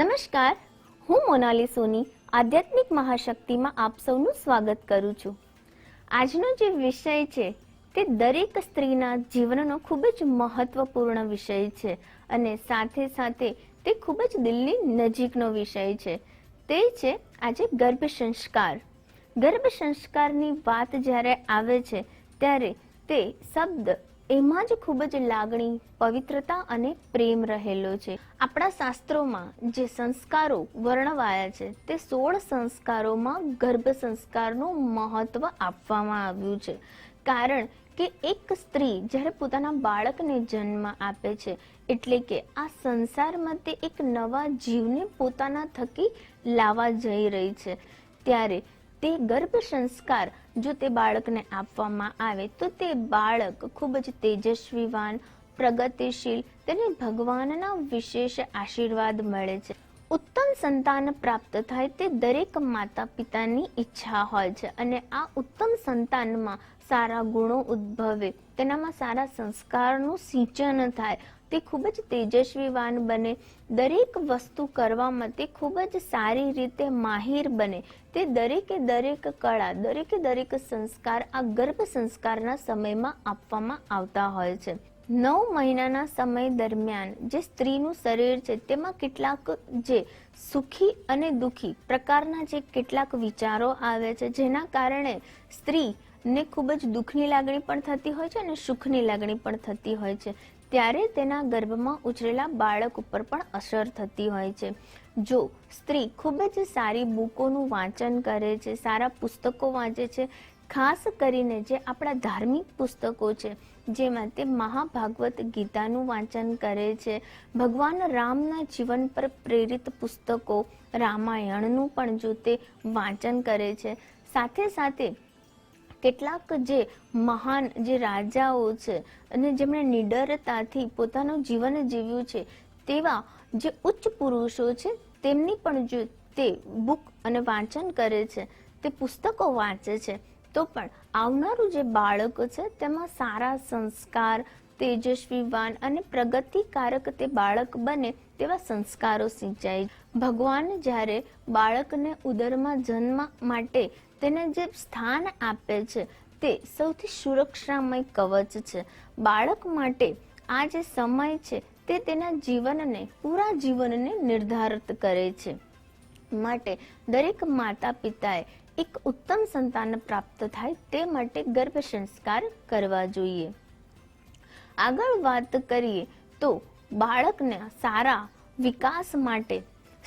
નમસ્કાર, હું મોનાલી સોની આધ્યાત્મિક મહાશક્તિમાં આપ સૌનું સ્વાગત કરું છું. આજનો જે વિષય છે તે દરેક સ્ત્રીના જીવનનો ખૂબ જ મહત્વપૂર્ણ વિષય છે અને સાથે સાથે તે ખૂબ જ દિલની નજીકનો વિષય છે. તે છે આજે ગર્ભ સંસ્કાર. ગર્ભ સંસ્કારની વાત જ્યારે આવે છે ત્યારે તે શબ્દ એમાં જ ખૂબ જ લાગણી, પવિત્રતા અને પ્રેમ રહેલો છે. આપણા શાસ્ત્રોમાં જે સંસ્કારો વર્ણવાયા છે તે 16 સંસ્કારોમાં ગર્ભ સંસ્કારનું મહત્વ આપવામાં આવ્યું છે. કારણ કે એક સ્ત્રી જ્યારે પોતાના બાળકને જન્મ આપે છે એટલે કે આ સંસારમાં તે એક નવા જીવને પોતાના થકી લાવવા જઈ રહી છે, ત્યારે તે ગર્ભ સંસ્કાર જો તે બાળકને આપવામાં આવે તો તે બાળક ખૂબ જ તેજસ્વીવાન, પ્રગતિશીલ, તેને ભગવાનના વિશેષ આશીર્વાદ મળે છે. ઉત્તમ સંતાન પ્રાપ્ત થાય તે દરેક માતા પિતાની ઈચ્છા હોય છે અને આ ઉત્તમ સંતાનમાં સારા ગુણો ઉદ્ભવે, તેનામાં સારા સંસ્કારનું સિંચન થાય, તે ખૂબ જ તેજસ્વીવાન બને, દરેક વસ્તુ કરવામાં તે ખૂબ જ સારી રીતે માહિર બને. તે દરેકે દરેક કળા, દરેકે દરેક સંસ્કાર આ ગર્ભ સંસ્કારના સમયમાં આપવામાં આવતા હોય છે. 9 મહિનાના સમય દરમિયાન જે સ્ત્રીનું શરીર છે તેમાં કેટલાક જે સુખી અને દુઃખી પ્રકારના જે કેટલાક વિચારો આવે છે, જેના કારણે સ્ત્રીને ખૂબ જ દુઃખની લાગણી પણ થતી હોય છે અને સુખની લાગણી પણ થતી હોય છે. ત્યારે તેના ગર્ભમાં ઉછરેલા બાળક ઉપર પણ અસર થતી હોય છે. જો સ્ત્રી ખૂબ જ સારી બુકોનું વાંચન કરે છે, સારા પુસ્તકો વાંચે છે, ખાસ કરીને જે આપણા ધાર્મિક પુસ્તકો છે જેમાં તે મહાભાગવત ગીતાનું વાંચન કરે છે, ભગવાન રામના જીવન પર પ્રેરિત પુસ્તકો રામાયણનું પણ જો તે વાંચન કરે છે, સાથે સાથે કેટલાક જે મહાન જે રાજાઓ છે અને જેમણે નિડરતાથી પોતાનું જીવન જીવ્યું છે તેવા જે ઉચ્ચ પુરુષો છે તેમની પણ જો તે બુક અને વાંચન કરે છે, તે પુસ્તકો વાંચે છે, તો પણ આવનારું જે બાળક છે તેમાં સારા સંસ્કાર, તેજસ્વીવાન અને પ્રગતિકારક તે બાળક બને તેવા સંસ્કારો સિંચાય. ભગવાન જ્યારે બાળકને ઉદરમાં જન્મ માટે તેને જે સ્થાન આપે છે તે સૌથી સુરક્ષામય કવચ છે. બાળક માટે આ જે સમય છે તે તેના જીવનને, પૂરા જીવનને નિર્ધારિત કરે છે. માટે દરેક માતા પિતાએ એક ઉત્તમ સંતાન પ્રાપ્ત થાય તે માટે ગર્ભ સંસ્કાર કરવા જોઈએ. આગળ વાત કરીએ તો બાળકના સારા વિકાસ માટે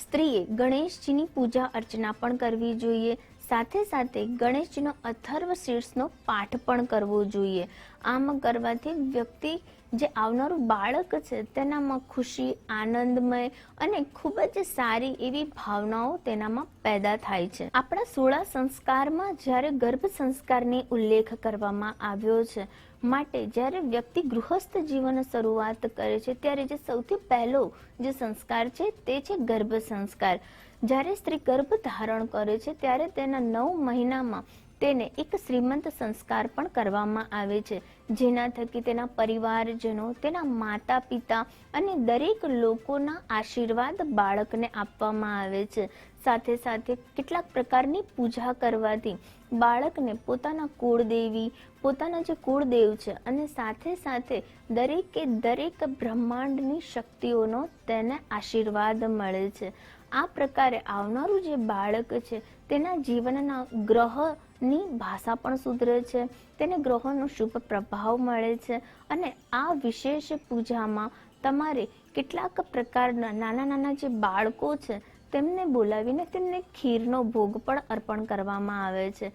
સ્ત્રીએ ગણેશજીની પૂજા અર્ચના પણ કરવી જોઈએ. સાથે સાથે ગણેશજીનો અથર્વ શીર્ષનો પાઠ પણ કરવો જોઈએ. આમ કરવાથી વ્યક્તિ જે આવનારું બાળક છે તેનામાં ખુશી, આનંદમય અને ખૂબ જ સારી એવી ભાવનાઓ તેનામાં પેદા થાય છે. આપણા 16 સંસ્કારમાં જ્યારે ગર્ભ સંસ્કારની ઉલ્લેખ કરવામાં આવ્યો છે, માટે જ્યારે વ્યક્તિ ગૃહસ્થ જીવન શરૂઆત કરે છે ત્યારે જે સૌથી પહેલો જે સંસ્કાર છે તે છે ગર્ભ સંસ્કાર. જ્યારે સ્ત્રી ગર્ભ ધારણ કરે છે ત્યારે તેના 9 મહિનામાં તેને એક શ્રીમંત સંસ્કાર પણ કરવામાં આવે છે, જેના થકી તેના પરિવારજનો, તેના માતા પિતા અને દરેક લોકોના આશીર્વાદ બાળકને આપવામાં આવે છે. સાથે સાથે કેટલાક પ્રકારની પૂજા કરવાથી બાળકને પોતાના કુળદેવી, પોતાના જે કુળદેવ છે અને સાથે સાથે દરેકે દરેક બ્રહ્માંડની શક્તિઓનો તેને આશીર્વાદ મળે છે. આ પ્રકારે આવનારું જે બાળક છે તેના જીવનના ગ્રહની ભાષા પણ સુધરે છે, તેને ગ્રહોનો શુભ પ્રભાવ મળે છે અને આ વિશેષ પૂજામાં તમારે કેટલાક પ્રકારના નાના નાના જે બાળકો છે તેમને બોલાવીને તેમને ખીરનો ભોગ પણ અર્પણ કરવામાં આવે છે.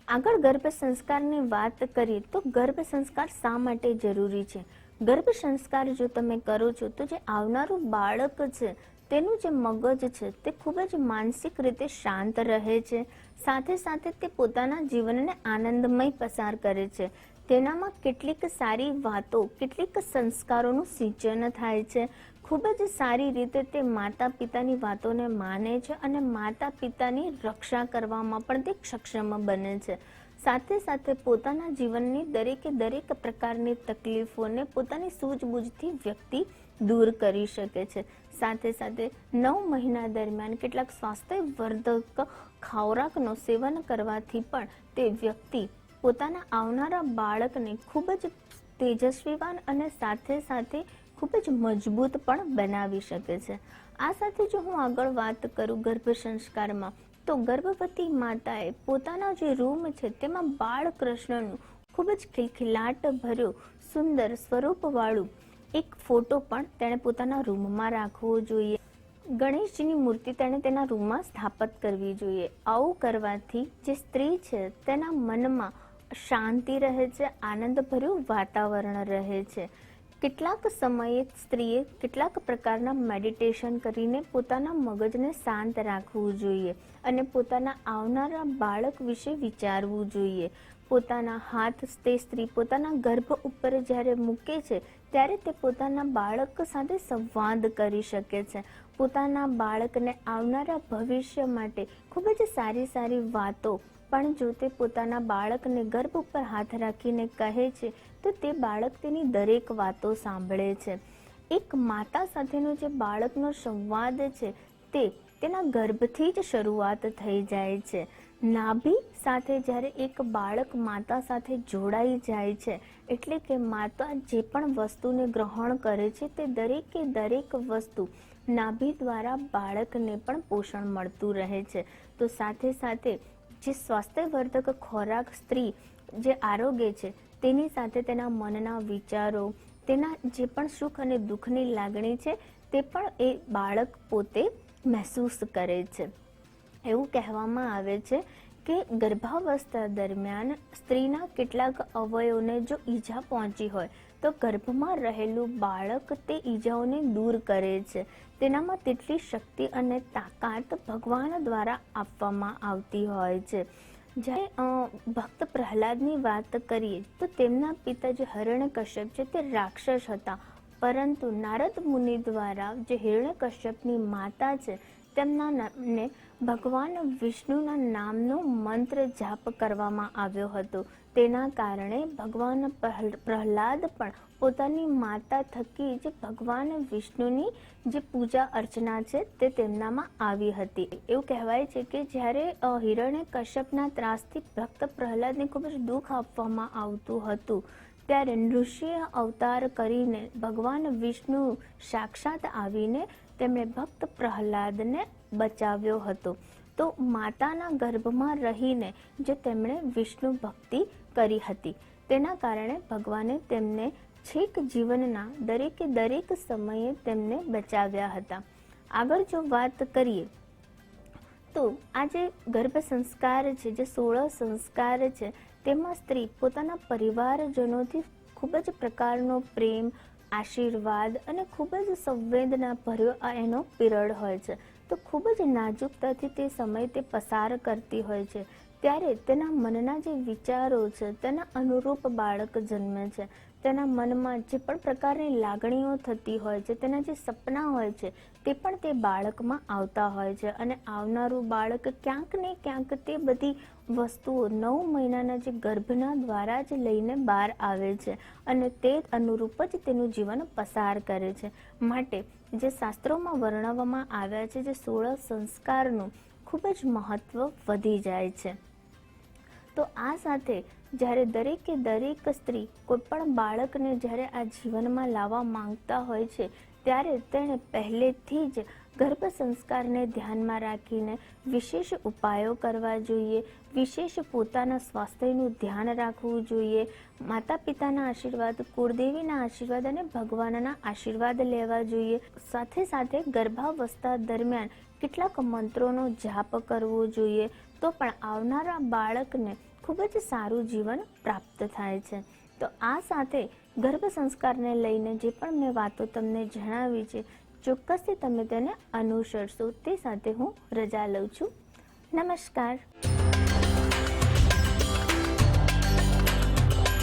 આગળ ગર્ભ સંસ્કારની વાત કરીએ તો ગર્ભ સંસ્કાર શા માટે જરૂરી છે? ગર્ભ સંસ્કાર જો તમે કરો છો તો જે આવનારું બાળક છે તેનું જે મગજ છે તે ખૂબ જ માનસિક રીતે શાંત રહે છે. સાથે સાથે તે પોતાના જીવનને આનંદમય પસાર કરે છે. તેનામાં કેટલીક સારી વાતો, કેટલીક સંસ્કારોનું સિંચન થાય છે. ખૂબ જ સારી રીતે તે માતા પિતાની વાતોને માને છે અને માતા પિતાની રક્ષા કરવામાં પણ તે સક્ષમ બને છે. સાથે સાથે પોતાના જીવનની દરેકે દરેક પ્રકારની તકલીફોને પોતાની સૂઝબૂઝથી વ્યક્તિ દૂર કરી શકે છે. સાથે સાથે 9 મહિના દરમિયાન કેટલાક સ્વાસ્થ્યવર્ધક ખોરાકનું સેવન કરવાથી પણ તે વ્યક્તિ પોતાના આવનારા બાળકને ખૂબ જ તેજસ્વીવાન અને સાથે સાથે ખૂબ જ મજબૂત પણ બનાવી શકે છે. આ સાથે જો હું આગળ વાત કરું ગર્ભ સંસ્કારમાં, તો ગર્ભવતી માતાએ પોતાના જે રૂમ છે તેમાં બાળકૃષ્ણનું ખૂબ જ ખિલખિલાટ ભર્યું સુંદર સ્વરૂપવાળું એક ફોટો પણ તેણે પોતાના રૂમમાં રાખવો જોઈએ. ગણેશજીની મૂર્તિ તેણે તેના રૂમમાં સ્થાપિત કરવી જોઈએ. આવું કરવાથી જે સ્ત્રી છે તેના મનમાં શાંતિ રહે છે, આનંદભર્યું વાતાવરણ રહે છે. કેટલાક સમયે સ્ત્રીએ કેટલાક પ્રકારના મેડિટેશન કરીને પોતાના મગજને શાંત રાખવું જોઈએ અને પોતાના આવનારા બાળક વિશે વિચારવું જોઈએ. પોતાના હાથ તે સ્ત્રી પોતાના ગર્ભ ઉપર જ્યારે મૂકે છે ત્યારે તે પોતાના બાળક સાથે સંવાદ કરી શકે છે. પોતાના બાળકને આવનારા ભવિષ્ય માટે ખૂબ જ સારી સારી વાતો પણ જો તે પોતાના બાળકને ગર્ભ ઉપર હાથ રાખીને કહે છે તો તે બાળક તેની દરેક વાતો સાંભળે છે. એક માતા સાથેનો જે બાળકનો સંવાદ છે તે તેના ગર્ભથી જ શરૂઆત થઈ જાય છે. નાભી સાથે જ્યારે એક બાળક માતા સાથે જોડાઈ જાય છે એટલે કે માતા જે પણ વસ્તુને ગ્રહણ કરે છે તે દરેકે દરેક વસ્તુ નાભી દ્વારા બાળકને પણ પોષણ મળતું રહે છે. તો સાથે સાથે જે સ્વાસ્થ્યવર્ધક ખોરાક સ્ત્રી જે આરોગ્ય છે તેની સાથે તેના મનના વિચારો, તેના જે પણ સુખ અને દુઃખની લાગણી છે તે પણ એ બાળક પોતે મહેસૂસ કરે છે. એવું કહેવામાં આવે છે કે ગર્ભાવસ્થા દરમિયાન સ્ત્રીના કેટલાક અવયવોને જો ઈજા પહોંચી હોય તો ગર્ભમાં રહેલું બાળક તે ઈજાઓને દૂર કરે છે. તેનામાં તેટલી શક્તિ અને તાકાત ભગવાન દ્વારા આપવામાં આવતી હોય છે. જ્યારે ભક્ત પ્રહલાદની વાત કરીએ તો તેમના પિતા જે હિરણ્યકશ્યપ છે તે રાક્ષસ હતા, પરંતુ નારદ મુનિ દ્વારા જે હિરણ્યકશ્યપની માતા છે તેમના નામને ભગવાન વિષ્ણુના નામનો મંત્ર જાપ કરવામાં આવ્યો હતો. તેના કારણે ભગવાન પ્રહલાદ પણ પોતાની માતા થકી જે ભગવાન વિષ્ણુની જે પૂજા અર્ચના છે તે તેમનામાં આવી હતી. એવું કહેવાય છે કે જ્યારે હિરણ્યકશ્યપના ત્રાસથી ભક્ત પ્રહલાદને ખૂબ જ દુઃખ આપવામાં આવતું હતું ત્યારે નૃસિંહ અવતાર કરીને ભગવાન વિષ્ણુ સાક્ષાત આવીને તેમણે ભક્ત પ્રહલાદને બચાવ્યો હતો. તો માતાના ગર્ભમાં રહીને જે તેમણે વિષ્ણુ ભક્તિ કરી હતી તેના કારણે ભગવાને તેમને છેક જીવનના દરેકે દરેક સમયે તેમને બચાવ્યા હતા. આગળ જો વાત કરીએ તો આ જે ગર્ભ સંસ્કાર છે, જે 16 સંસ્કાર છે તેમાં સ્ત્રી પોતાના પરિવારજનોથી ખૂબ જ પ્રકારનો પ્રેમ, આશીર્વાદ અને ખૂબ જ સંવેદના ભર્યો એનો પીરિયડ હોય છે. તો ખૂબ જ નાજુકતાથી તે સમય તે પસાર કરતી હોય છે. ત્યારે તેના મનના જે વિચારો છે તેના અનુરૂપ બાળક જન્મે છે. તેના મનમાં જે પણ પ્રકારની લાગણીઓ થતી હોય છે, તેના જે સપના હોય છે તે પણ તે બાળકમાં આવતા હોય છે અને આવનારું બાળક ક્યાંક ને ક્યાંક તે બધી વસ્તુઓ 9 મહિનાના જે ગર્ભના દ્વારા જ લઈને બહાર આવે છે અને તે અનુરૂપ જ તેનું જીવન પસાર કરે છે. માટે જે શાસ્ત્રોમાં વર્ણવવામાં આવ્યા છે જે 16 સંસ્કારનું ખૂબ જ મહત્વ વધી જાય છે. તો આ સાથે જ્યારે દરેકે દરેક સ્ત્રી કોઈ પણ બાળકને જ્યારે આ જીવનમાં લાવવા માંગતા હોય છે ત્યારે તેણે પહેલેથી જ ગર્ભ સંસ્કારને ધ્યાનમાં રાખીને વિશેષ ઉપાયો કરવા જોઈએ, વિશેષ પોતાના સ્વાસ્થ્યનું ધ્યાન રાખવું જોઈએ, માતા પિતાના આશીર્વાદ, કુળદેવીના આશીર્વાદ અને ભગવાનના આશીર્વાદ લેવા જોઈએ. સાથે સાથે ગર્ભાવસ્થા દરમિયાન કેટલાક મંત્રોનો જાપ કરવો જોઈએ તો પણ આવનારા બાળકને ખૂબ જ સારું જીવન પ્રાપ્ત થાય છે. તો આ સાથે ગર્ભ સંસ્કારને લઈને જે પણ મેં વાતો તમને જણાવી છે ચોક્કસથી તમે તેને અનુસરશો. તે સાથે હું રજા લઉં છું. નમસ્કાર.